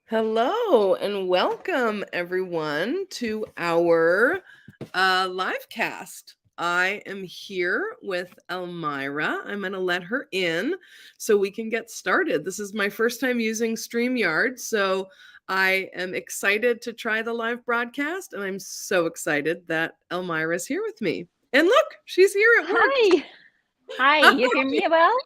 Hello and welcome everyone to our live cast. I am here with Elmira. I'm going to let her in so we can get started. This is my first time using StreamYard, so I am excited to try the live broadcast, and I'm so excited that Elmira is here with me. And look, she's here. It worked. Hi. Hi, you hear me well?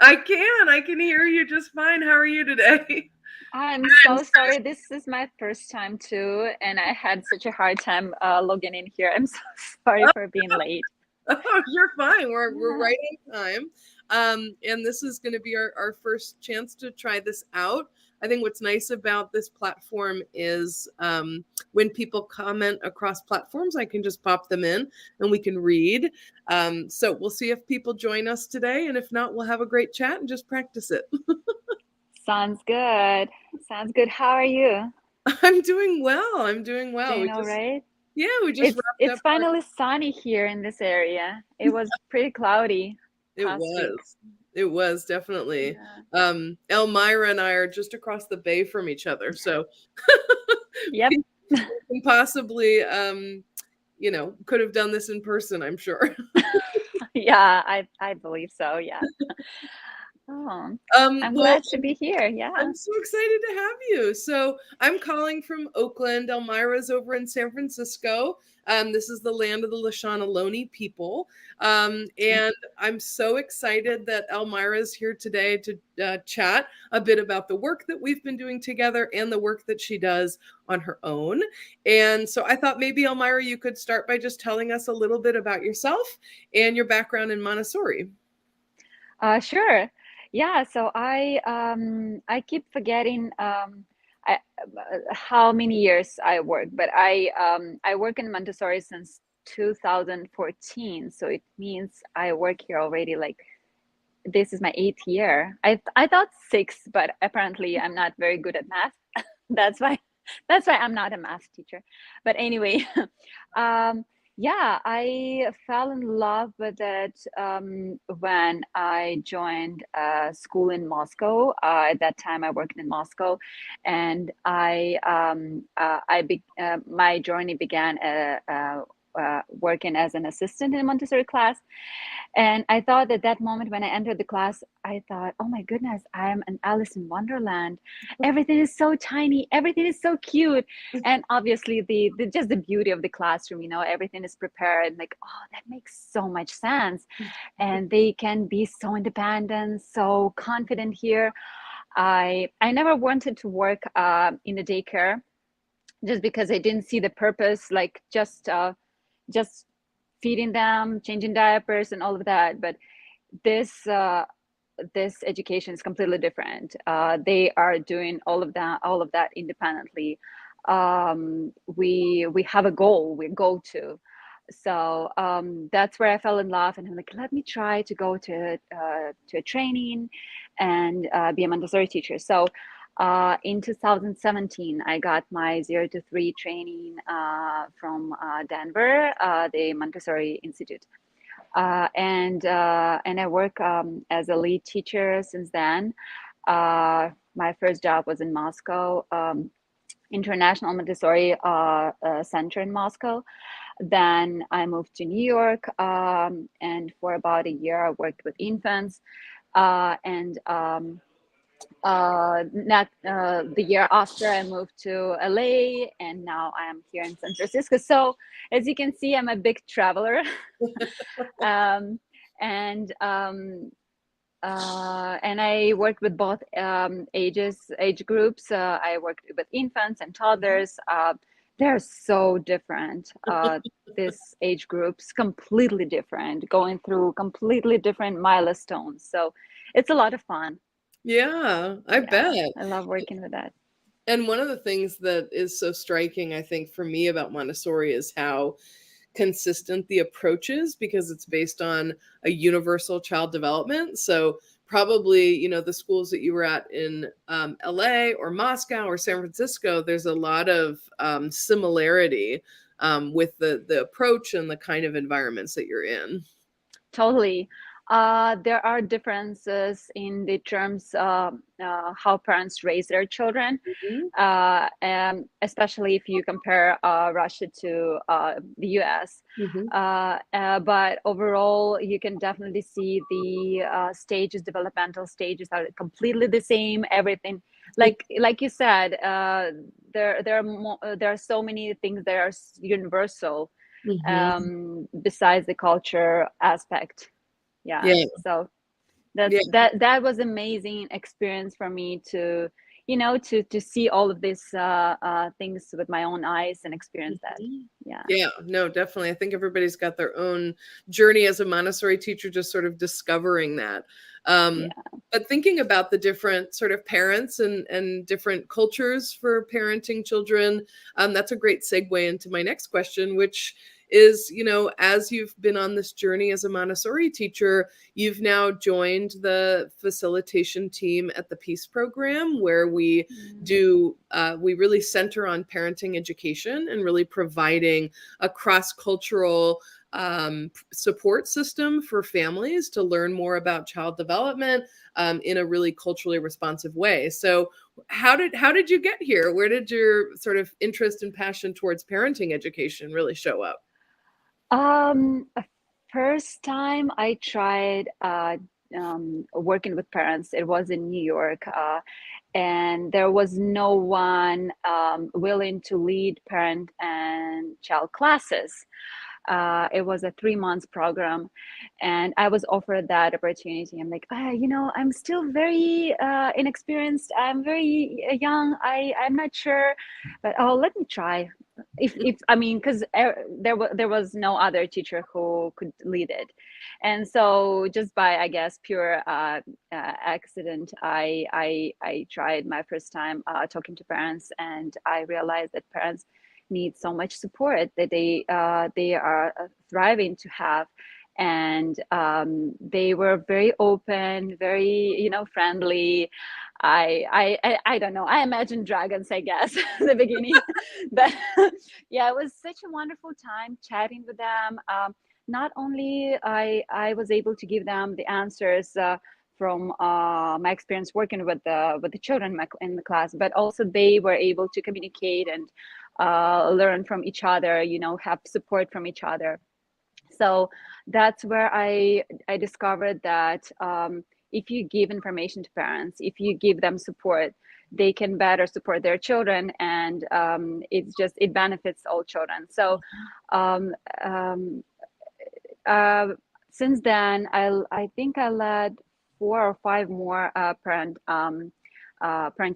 I can hear you just fine. How are you today? I'm so sorry. This is my first time too, and I had such a hard time logging in here. I'm so sorry for being late. Oh, you're fine. We're Yeah. right on time. And this is going to be our first chance to try this out. I think what's nice about this platform is when people comment across platforms, I can just pop them in and we can read. So we'll see if people join us today. And if not, we'll have a great chat and just practice it. Sounds good. Sounds good. How are you? I'm doing well. I'm doing well. Doing all right? We just It's wrapped it's up our, finally sunny here in this area. It was pretty cloudy it past week. was. It was definitely. Yeah. Elmira and I are just across the bay from each other, so Yep. we can possibly, could have done this in person, I'm sure. Yeah, I believe so. Yeah. Oh, I'm Well, glad to be here. Yeah. I'm so excited to have you. So I'm calling from Oakland. Elmira's over in San Francisco. This is the land of the Lashana people. And I'm so excited that Elmira's here today to chat a bit about the work that we've been doing together and the work that she does on her own. And so I thought maybe, Elmira, you could start by just telling us a little bit about yourself and your background in Montessori. Sure. Yeah, so I keep forgetting how many years I work, but I work in Montessori since 2014, so it means I work here already like this is my eighth year. I thought six, but apparently I'm not very good at math. That's why I'm not a math teacher. But anyway, um, yeah, I fell in love with it when I joined a school in Moscow. At that time, I worked in Moscow, and my journey began working as an assistant in a Montessori class. And I thought at that moment when I entered the class, I thought, oh my goodness, I am an Alice in Wonderland. Everything is so tiny, everything is so cute. And obviously the just the beauty of the classroom, everything is prepared. Like, oh, that makes so much sense. And they can be so independent, so confident here. I never wanted to work in a daycare just because I didn't see the purpose, like just feeding them, changing diapers, and all of that. But this this education is completely different. They are doing all of that independently. We have a goal. We go to. So that's where I fell in love, and I'm like, let me try to go to a training and be a Montessori teacher. So in 2017, I got my 0 to 3 training from Denver, the Montessori Institute, and I work as a lead teacher since then. My first job was in Moscow, International Montessori Center in Moscow. Then I moved to New York, and for about a year, I worked with infants. And not The year after, I moved to LA, and now I am here in San Francisco. So as you can see, I'm a big traveler. um, and I worked with both age groups. I worked with infants and toddlers. They're so different. This age groups completely different, going through completely different milestones. So it's a lot of fun. Yeah, I Yeah, bet. I love working with that. And one of the things that is so striking, I think, for me about Montessori is how consistent the approach is because it's based on a universal child development. So, probably, the schools that you were at in LA or Moscow or San Francisco, there's a lot of similarity with the approach and the kind of environments that you're in. Totally. There are differences in the terms how parents raise their children, Mhm. especially if you compare Russia to the US. Mhm. But overall, you can definitely see the stages, developmental stages are completely the same. Everything, like you said, there are so many things that are universal Mhm. besides the culture aspect. Yeah, Yeah. so Yeah. that was amazing experience for me to to see all of these things with my own eyes and experience that. Mhm. Yeah. Yeah, no, definitely. I think everybody's got their own journey as a Montessori teacher, just sort of discovering that. Um, Yeah. but thinking about the different sort of parents and different cultures for parenting children, that's a great segue into my next question, which is, as you've been on this journey as a Montessori teacher, you've now joined the facilitation team at the PEACE program, where Mm. we really center on parenting education and really providing a cross-cultural support system for families to learn more about child development in a really culturally responsive way. So how did you get here? Where did your sort of interest and passion towards parenting education really show up? A first time I tried working with parents, it was in New York, and there was no one willing to lead parent and child classes. It was a 3 months program, and I was offered that opportunity. I'm like, I'm still very inexperienced. I'm very young. I'm not sure, but oh, let me try. If I mean, because there was no other teacher who could lead it, and so just by, I guess, pure accident, I tried my first time talking to parents, and I realized that parents need so much support that they are thriving to have. And they were very open, very friendly. I don't know, I imagine dragons, I guess, in the beginning. But yeah, it was such a wonderful time chatting with them. Not only I was able to give them the answers from my experience working with the children in the class, but also they were able to communicate and learn from each other, have support from each other. So that's where I discovered that if you give information to parents, if you give them support, they can better support their children, and it benefits all children. So um, um, uh, since then, I think I led 4 or 5 more parent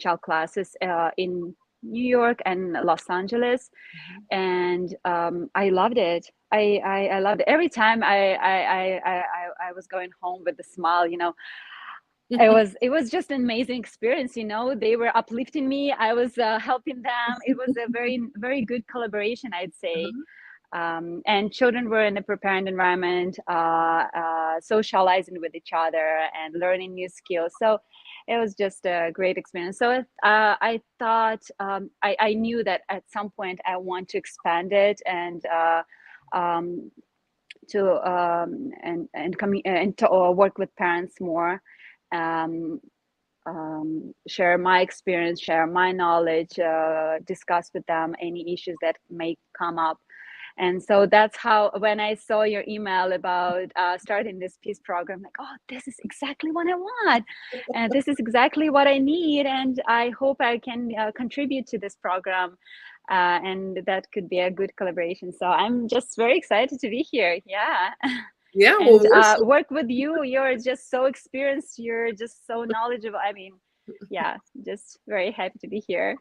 child classes in New York and Los Angeles, Mhm. and I loved it. I loved it. Every time I was going home with a smile. It was just an amazing experience. They were uplifting me. I was helping them. It was a very very good collaboration, I'd say. Uh-huh. And children were in a prepared environment, socializing with each other and learning new skills. So it was just a great experience. So I thought, I knew that at some point I want to expand it, and um, to work with parents more. Um, Share my experience, share my knowledge, discuss with them any issues that may come up. And so that's how, when I saw your email about starting this PEACE program, like, oh, this is exactly what I want. And this is exactly what I need. And I hope I can contribute to this program. And that could be a good collaboration. So I'm just very excited to be here. Yeah. Yeah, well, And we're so work with you. You're just so experienced. You're just so knowledgeable. I mean, yeah, just very happy to be here.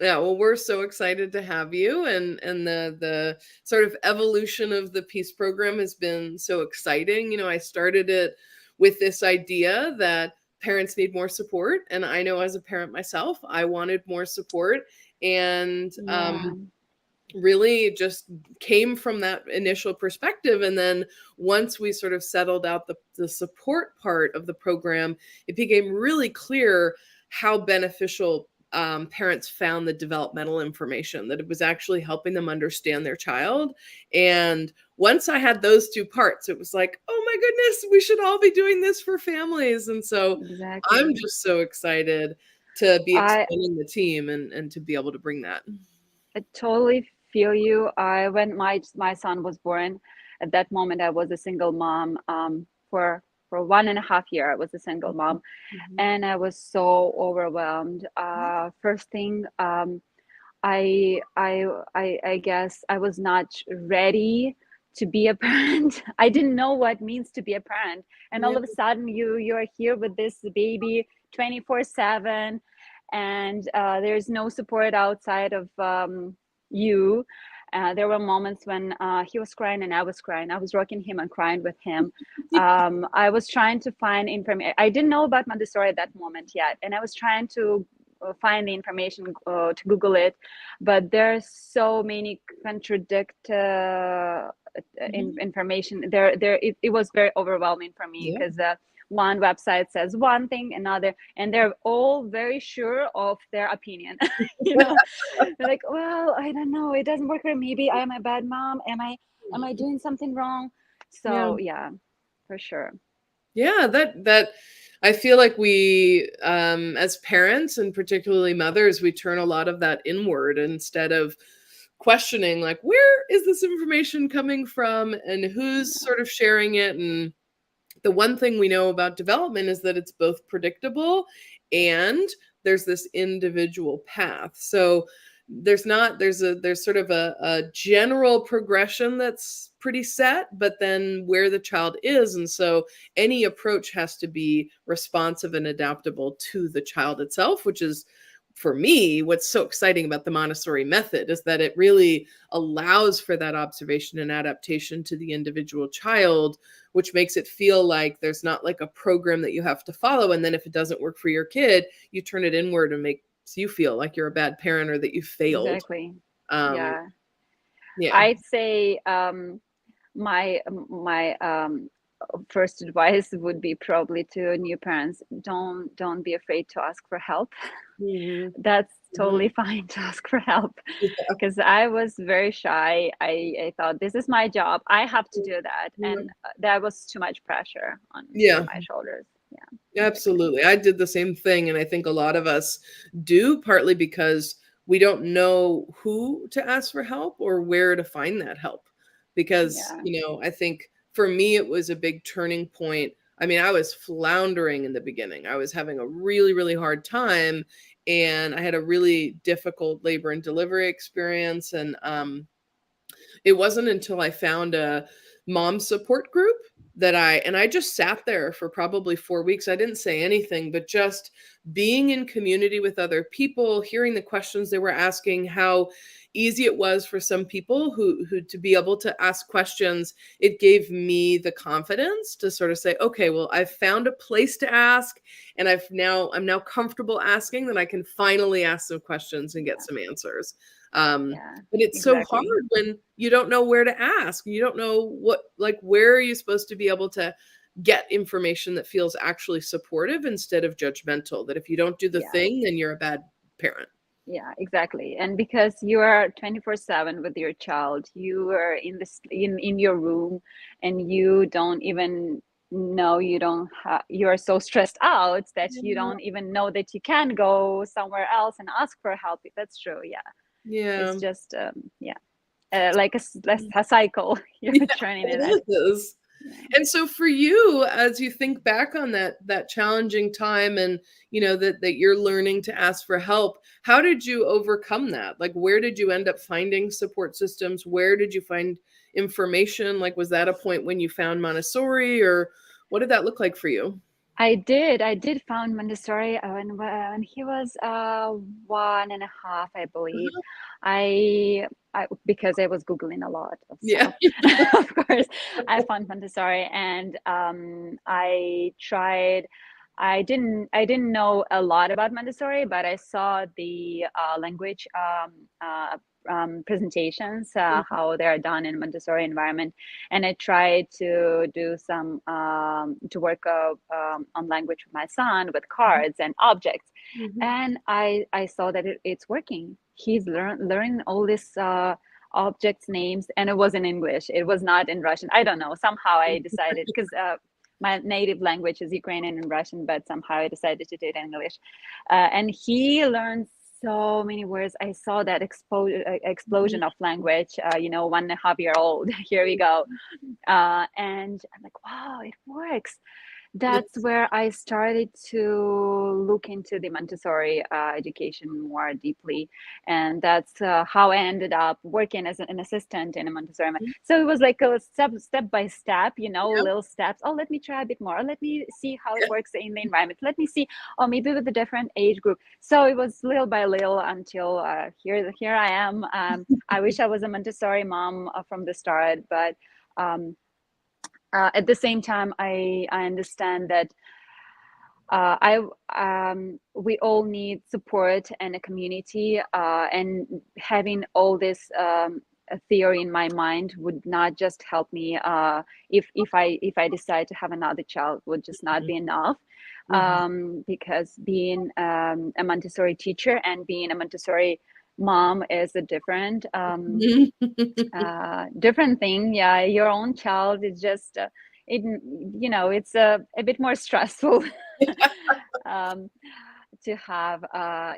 Yeah, well, we're so excited to have you, and the sort of evolution of the peace program has been so exciting. I started it with this idea that parents need more support, and I know as a parent myself, I wanted more support, and Yeah. really just came from that initial perspective. And then once we sort of settled out the support part of the program, it became really clear how beneficial parents found the developmental information, that it was actually helping them understand their child. And once I had those two parts, it was like, oh my goodness, we should all be doing this for families. And so I'm Exactly. just so excited to be I expanding the team and to be able to bring that. I totally feel you. When my son was born, at that moment I was a single mom. For 1.5 years, I was a single mom, Mhm. and I was so overwhelmed. First thing, I guess I was not ready to be a parent. I didn't know what it means to be a parent, and all Yeah. of a sudden you're here with this baby 24/7, and there's no support outside of you. There were moments when he was crying and I was crying. I was rocking him and crying with him. I was trying to find information. I didn't know about Montessori at that moment yet, and I was trying to find the information to Google it, but there's so many contradict Mhm. information there. It was very overwhelming for me Yeah. because one website says one thing, another, and they're all very sure of their opinion. you know they're like, well, I don't know, it doesn't work for me. Maybe I am a bad mom. Am I doing something wrong? Yeah. So yeah, for sure. Yeah, that I feel like we, as parents and particularly mothers, we turn a lot of that inward instead of questioning, like, where is this information coming from and who's Yeah, sort of sharing it? And the one thing we know about development is that it's both predictable and there's this individual path. So there's sort of a general progression that's pretty set, but then where the child is. And so any approach has to be responsive and adaptable to the child itself, which is, for me, what's so exciting about the Montessori method is that it really allows for that observation and adaptation to the individual child, which makes it feel like there's not like a program that you have to follow. And then if it doesn't work for your kid, you turn it inward and makes you feel like you're a bad parent or that you failed. exactly. Um, Yeah, yeah. I'd say my first advice would be probably to new parents: don't be afraid to ask for help. Mhm, That's mhm. totally fine to ask for help, Yeah. because I was very shy. I thought this is my job, I have to do that, and that was too much pressure on Yeah. my shoulders. Yeah, exactly. Absolutely. I did the same thing, and I think a lot of us do, partly because we don't know who to ask for help or where to find that help. Because, Yeah, I think for me, it was a big turning point. I mean, I was floundering in the beginning. I was having a really, really hard time, and I had a really difficult labor and delivery experience. And it wasn't until I found a mom support group that I just sat there for probably 4 weeks. I didn't say anything, but just being in community with other people, hearing the questions they were asking, how easy it was for some people who to be able to ask questions, it gave me the confidence to sort of say, okay, well, I've found a place to ask and I'm now comfortable asking, that I can finally ask some questions and get yeah, some answers. Um, yeah, but it's so exactly. hard when you don't know where to ask. You don't know where are you supposed to be able to get information that feels actually supportive instead of judgmental, that if you don't do the Yeah, thing, then you're a bad parent. yeah, exactly. And because you are 24/7 with your child, you are in your room, and you don't even know, you are so stressed out that you Yeah. don't even know that you can go somewhere else and ask for help. That's true. Yeah. It's Yeah. just yeah, like a cycle. You're Yeah, turning it at. it is. Yeah. And so for you, as you think back on that challenging time and that you're learning to ask for help, how did you overcome that? Like where did you end up finding support systems? Where did you find information? Like was that a point when you found Montessori, or what did that look like for you? I did found Montessori when he was 1.5, I believe. Uh-huh. Because I was Googling a lot of Yeah. stuff. Of course, I found Montessori, and I tried. I didn't know a lot about Montessori, but I saw the language presentations, how they're done in Montessori environment, and I tried to do some to work on language with my son with cards and objects, and I saw that it's working. He's learning all this objects names, and it was in English. It was not in Russian. I don't know. Somehow I decided, because my native language is Ukrainian and Russian, but somehow I decided to do it in English. And he learned so many words. I saw that explosion of language, 1.5-year-old. Here we go. And I'm like, wow, it works. That's where I started to look into the Montessori education more deeply, and that's how I ended up working as an assistant in a Montessori. So it was like a step by step, little steps. Oh, let me try a bit more. Let me see how it works in the environment. Let me see, maybe with a different age group. So it was little by little until here I am. I wish I was a Montessori mom from the start, but at the same time, I understand that we all need support and a community, and having all this theory in my mind would not just help me. If I decide to have another child, would just not be enough. Because being a Montessori teacher and being a Montessori mom is a different different thing. Yeah, your own child is just it's a bit more stressful to have,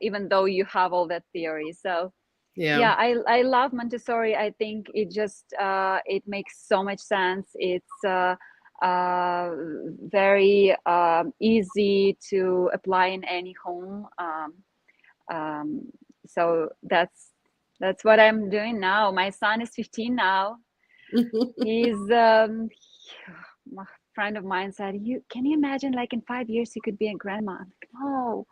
even though you have all that theory. So yeah, I love Montessori. I think it just it makes so much sense. It's very easy to apply in any home. So that's what I'm doing now. My son is 15 now. He's a friend of mine said, can you imagine, like, in 5 years you could be a grandma? I'm like,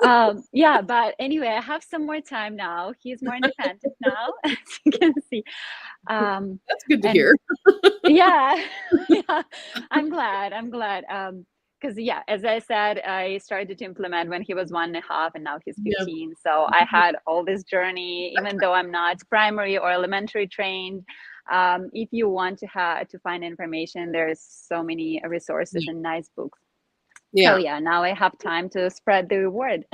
no. Yeah, but anyway, I have some more time now. He's more independent now, as you can see. That's good to hear. Yeah, I'm glad. Because yeah, as I said, I started to implement when he was 1.5, and now he's 15. So I had all this journey, even though I'm not primary or elementary trained. If you want to find information, there's so many resources and nice books. So yeah, now I have time to spread the word.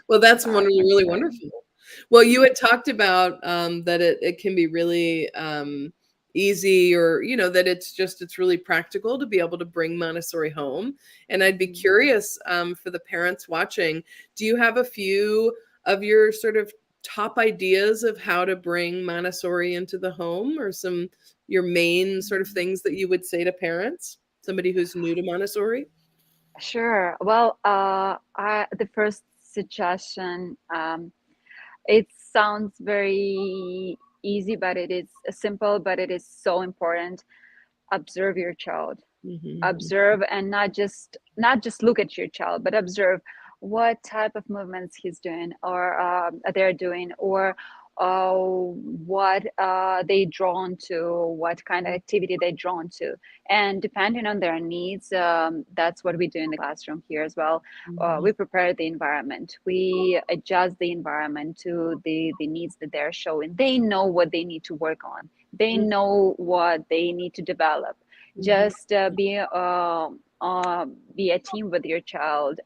Well, that's really wonderful. Well, you had talked about that it can be really easy, or that it's really practical to be able to bring Montessori home. And I'd be curious, for the parents watching, do you have a few of your sort of top ideas of how to bring Montessori into the home, or your main sort of things that you would say to parents, somebody who's new to Montessori? Sure. Well, the first suggestion, it sounds very easy, but it is simple, but it is so important. Observe your child. Observe, and not just look at your child, but observe what type of movements he's doing, or they're doing, or what they drawn to, what kind of activity they drawn to, and depending on their needs, that's what we do in the classroom here as well. We prepare the environment, we adjust the environment to the needs that they're showing. They know what they need to work on, they know what they need to develop. Just be a team with your child,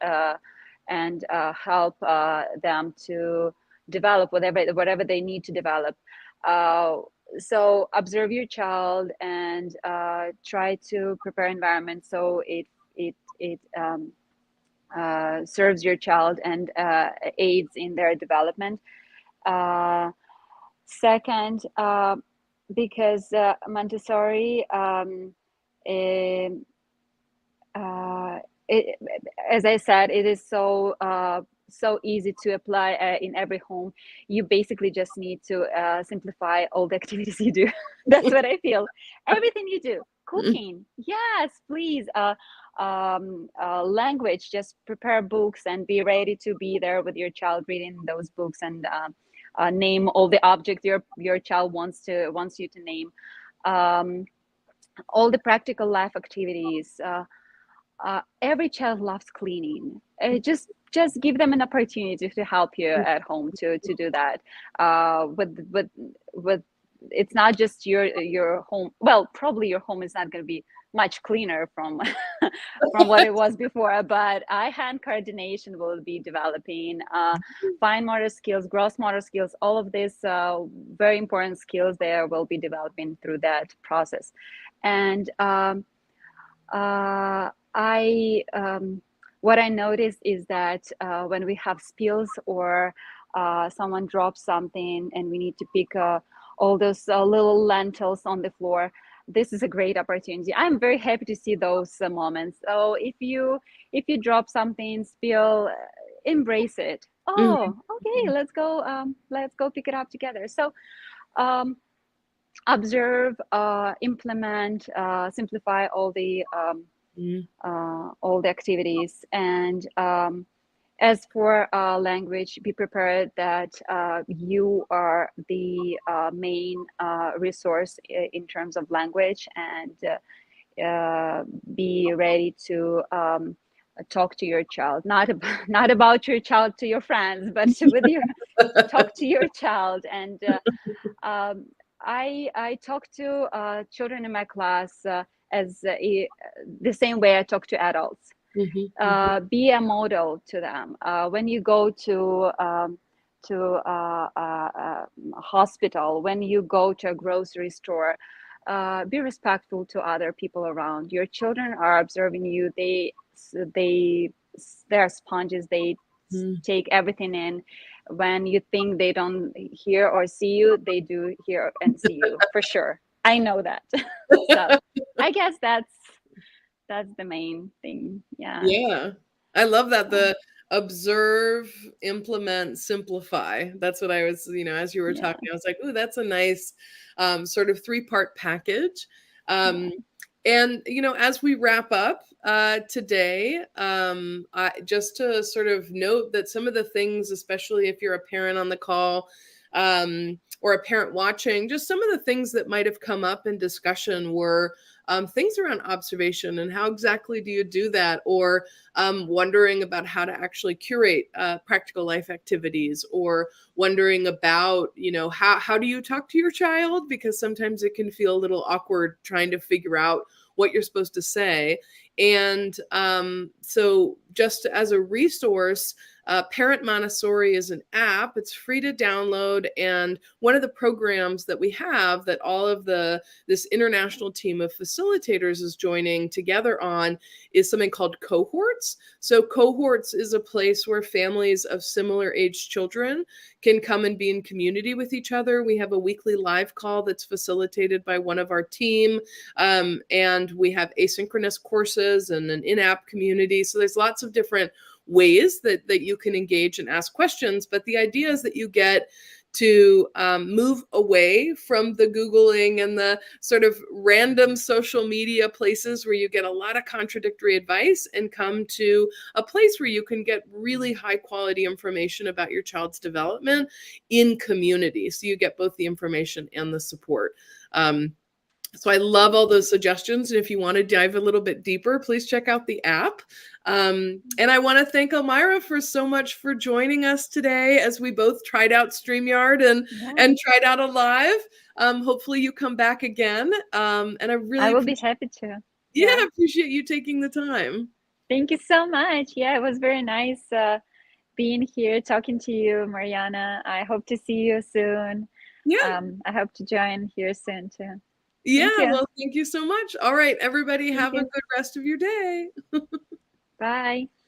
and help them to develop whatever they need to develop. So observe your child, and try to prepare environment so it serves your child and aids in their development. Second, because Montessori, as I said, it is so easy to apply in every home. You basically just need to simplify all the activities you do. That's what I feel. Everything you do, cooking, yes, please. Language, just prepare books and be ready to be there with your child reading those books, and name all the objects your child wants you to name. All the practical life activities. every child loves cleaning. Just give them an opportunity to help you at home to do that. With it's not just your home. Well, probably your home is not going to be much cleaner from from what it was before, but eye-hand coordination will be developing, fine motor skills, gross motor skills, all of these very important skills there will be developing through that process. And what I noticed is that when we have spills or someone drops something and we need to pick all those little lentils on the floor, this is a great opportunity. I'm very happy to see those moments. So if you drop something, spill, embrace it. Oh, okay, let's go pick it up together. So observe, implement, simplify all the activities. And as for language, be prepared that you are the main resource in terms of language, and be ready to talk to your child, not about your child to your friends, but with your talk to your child. And I talk to children in my class as the same way I talk to adults. Be a model to them. When you go to a hospital, when you go to a grocery store, be respectful to other people around. Your children are observing you. They're sponges. They take everything in. When you think they don't hear or see you, they do hear and see you, for sure. I know that. So I guess that's the main thing. Yeah. I love that. The observe, implement, simplify. That's what I was, as you were talking, I was like, ooh, that's a nice sort of 3-part package. And, as we wrap up today, just to sort of note that some of the things, especially if you're a parent on the call or a parent watching, just some of the things that might have come up in discussion were things around observation and how exactly do you do that, or wondering about how to actually curate practical life activities, or wondering about, how do you talk to your child? Because sometimes it can feel a little awkward trying to figure out what you're supposed to say. And so just as a resource, Parent Montessori is an app. It's free to download. And one of the programs that we have that all of this international team of facilitators is joining together on is something called cohorts. So cohorts is a place where families of similar aged children can come and be in community with each other. We have a weekly live call that's facilitated by one of our team. And we have asynchronous courses and an in-app community. So there's lots of different ways that you can engage and ask questions. But the idea is that you get to move away from the Googling and the sort of random social media places where you get a lot of contradictory advice, and come to a place where you can get really high quality information about your child's development in community. So you get both the information and the support. So I love all those suggestions. And if you want to dive a little bit deeper, please check out the app. And I want to thank Elmira for so much for joining us today as we both tried out StreamYard and tried out a live. Hopefully you come back again. And I will be happy to. Yeah, appreciate you taking the time. Thank you so much. Yeah, it was very nice being here, talking to you, Mariana. I hope to see you soon. Yeah. I hope to join here soon too. Yeah, well, thank you so much. All right, everybody, have a good rest of your day. Bye.